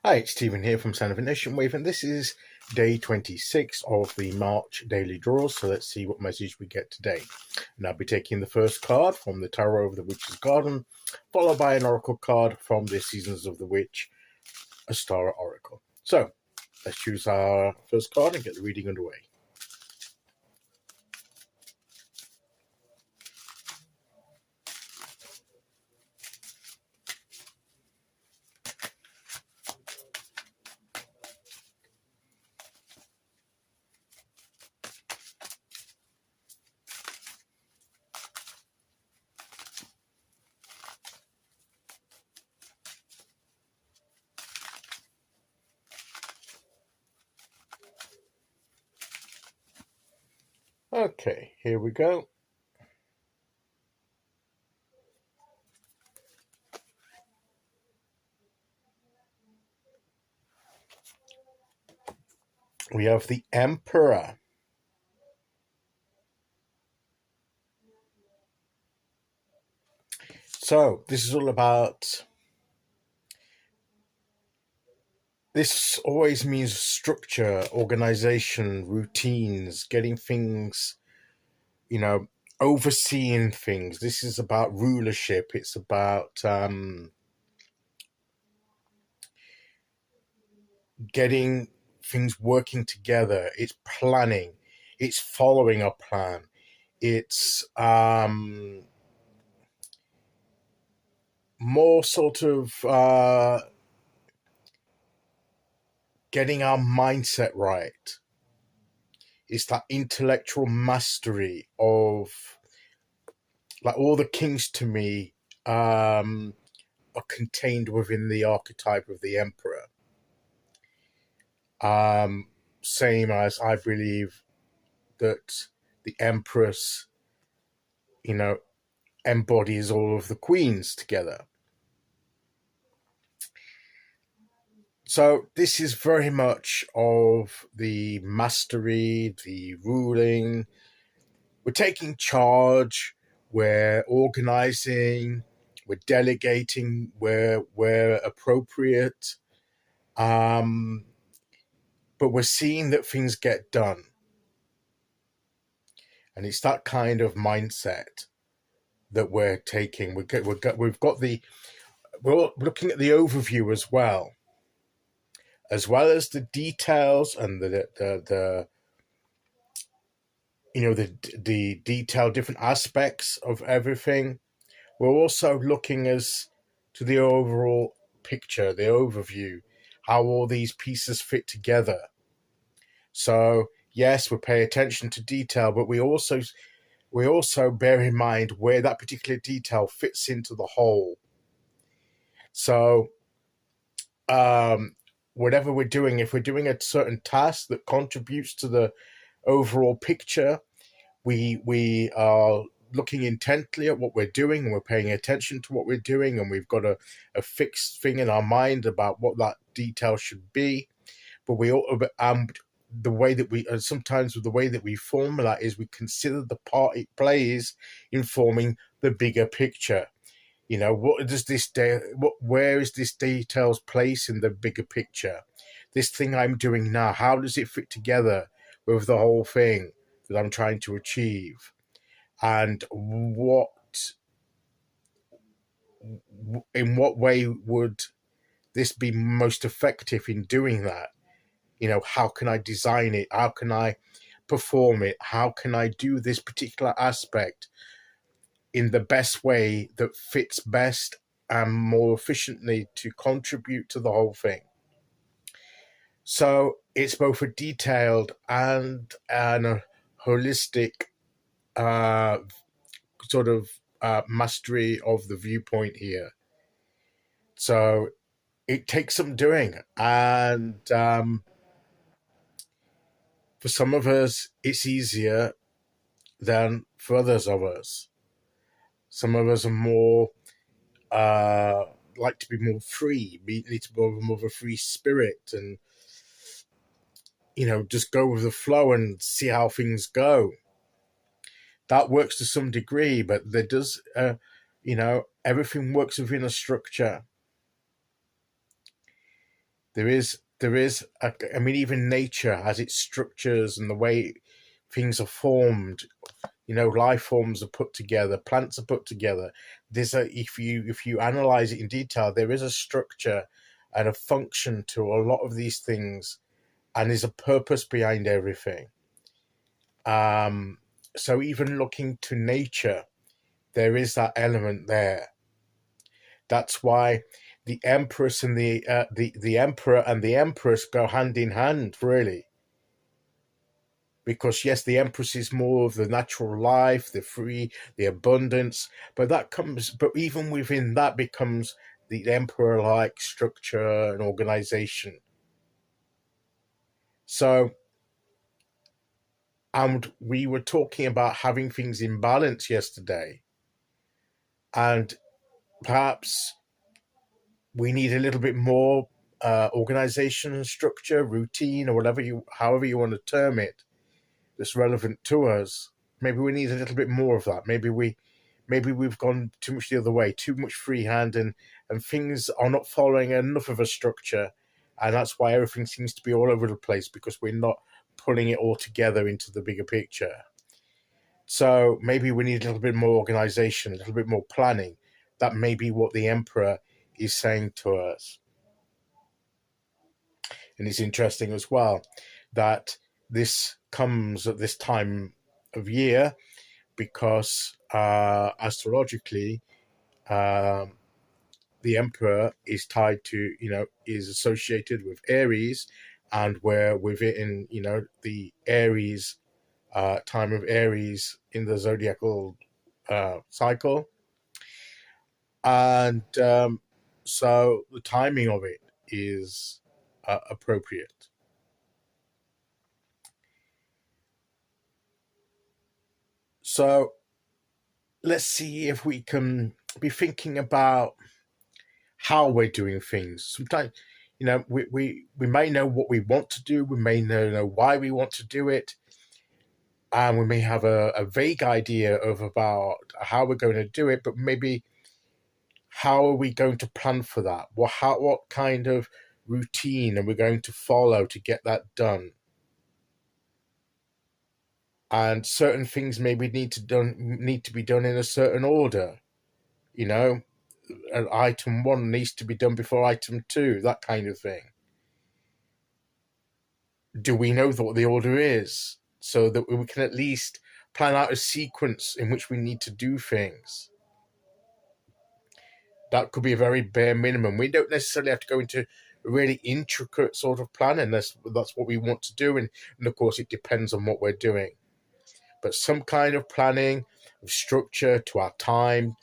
Hi, it's Stephen here from Sound of a Nation Wave, and this is day 26 of the March daily draws. So let's see what message we get today. And I'll be taking the first card from the Tarot of the Witch's Garden, followed by an oracle card from the Seasons of the Witch, Ostara Oracle. So let's choose our first card and get the reading underway. Okay, here we go. We have the Emperor. So this is all about, this always means structure, organization, routines, getting things, overseeing things. This is about rulership. It's about getting things working together. It's planning. It's following a plan. It's more sort of getting our mindset right. It's that intellectual mastery of, like, all the kings to me are contained within the archetype of the Emperor. Same as I believe that the Empress, embodies all of the queens together. So this is very much of the mastery, the ruling. We're taking charge, we're organizing, we're delegating where appropriate. But we're seeing that things get done. And it's that kind of mindset that we're taking. We're looking at the overview as well as the details and the detailed different aspects of everything. We're also looking as to the overall picture, the overview, how all these pieces fit together. So yes, we pay attention to detail, but we also bear in mind where that particular detail fits into the whole. So whatever we're doing, if we're doing a certain task that contributes to the overall picture, we are looking intently at what we're doing, and we're paying attention to what we're doing, and we've got a fixed thing in our mind about what that detail should be. But the way that we sometimes the way that we form that is we consider the part it plays in forming the bigger picture. What does where is this detail's place in the bigger picture? This thing I'm doing now, how does it fit together with the whole thing that I'm trying to achieve? And in what way would this be most effective in doing that? How can I design it? How can I perform it? How can I do this particular aspect in the best way that fits best and more efficiently to contribute to the whole thing? So it's both a detailed and a holistic sort of mastery of the viewpoint here. So it takes some doing, and for some of us, it's easier than for others of us. Some of us are more like to be more free, need to be more of a free spirit, and just go with the flow and see how things go. That works to some degree, but there does, everything works within a structure. I mean, even nature has its structures and the way things are formed. Life forms are put together, plants are put together. If you analyze it in detail, there is a structure and a function to a lot of these things, and there's a purpose behind everything. So even looking to nature, there is that element there. That's why the empress and the emperor and the empress go hand in hand, really. Because yes, the empress is more of the natural life, the free, the abundance, but even within that becomes the emperor-like structure and organization. So, and we were talking about having things in balance yesterday, and perhaps we need a little bit more organization and structure, routine, or however you want to term it, that's relevant to us. Maybe we need a little bit more of that. Maybe we've gone too much the other way, too much freehand, and things are not following enough of a structure, and that's why everything seems to be all over the place, because we're not pulling it all together into the bigger picture. So maybe we need a little bit more organization, a little bit more planning. That may be what the emperor is saying to us. And it's interesting as well that this comes at this time of year because astrologically, the emperor is tied to, is associated with Aries, and we're within, the Aries time of Aries in the zodiacal cycle. And so the timing of it is appropriate. So let's see if we can be thinking about how we're doing things. Sometimes, we may know what we want to do, we may know why we want to do it, and we may have a vague idea of about how we're going to do it, but maybe how are we going to plan for that? What kind of routine are we going to follow to get that done? And certain things maybe need to be done in a certain order. Item 1 needs to be done before item 2, that kind of thing. Do we know what the order is, so that we can at least plan out a sequence in which we need to do things? That could be a very bare minimum. We don't necessarily have to go into really intricate sort of planning unless that's what we want to do, and of course it depends on what we're doing. But some kind of planning, of structure to our time,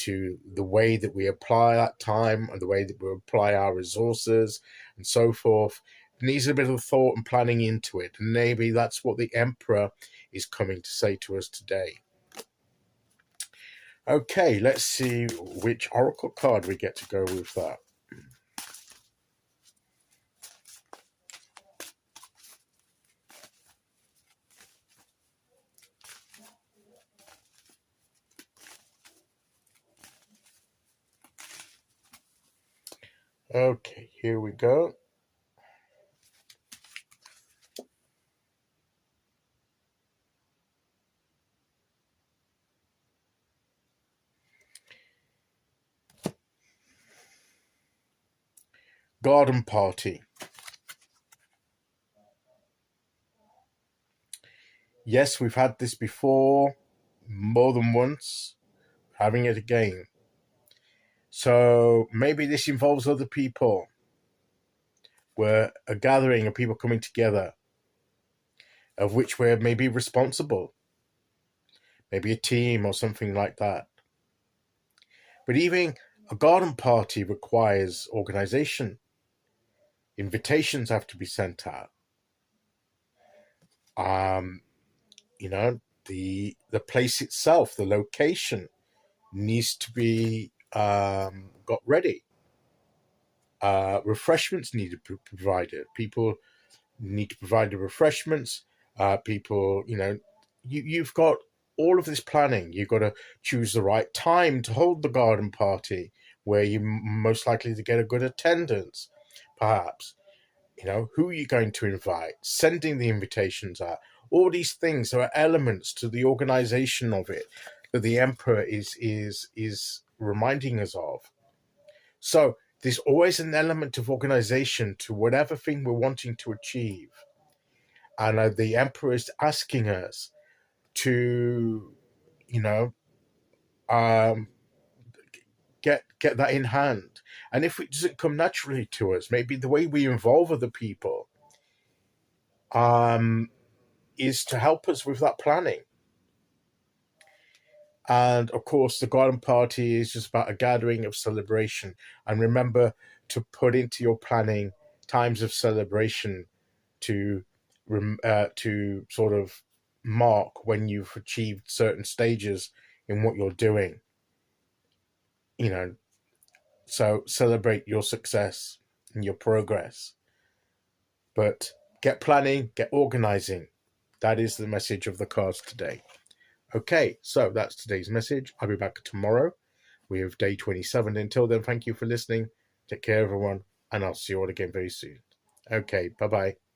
to the way that we apply that time and the way that we apply our resources and so forth. It needs a bit of thought and planning into it. And maybe that's what the emperor is coming to say to us today. Okay, let's see which oracle card we get to go with that. Okay, here we go. Garden party. Yes, we've had this before, more than once, having it again. So maybe this involves other people. We're a gathering of people coming together, of which we're maybe responsible. Maybe a team or something like that. But even a garden party requires organization. Invitations have to be sent out. The place itself, the location, needs to be got ready. Refreshments need to be provided. People need to provide the refreshments. People, you've got all of this planning. You've got to choose the right time to hold the garden party, where you're most likely to get a good attendance, perhaps. who are you going to invite, sending the invitations out. All these things are elements to the organization of it that the emperor is reminding us of. So there's always an element of organization to whatever thing we're wanting to achieve. And the emperor is asking us to, um, get that in hand. And if it doesn't come naturally to us, maybe the way we involve other people is to help us with that planning. And of course, the garden party is just about a gathering of celebration. And remember to put into your planning times of celebration to sort of mark when you've achieved certain stages in what you're doing. So celebrate your success and your progress. But get planning, get organizing. That is the message of the cards today. Okay, so that's today's message. I'll be back tomorrow. We have day 27. Until then, thank you for listening. Take care, everyone, and I'll see you all again very soon. Okay, bye-bye.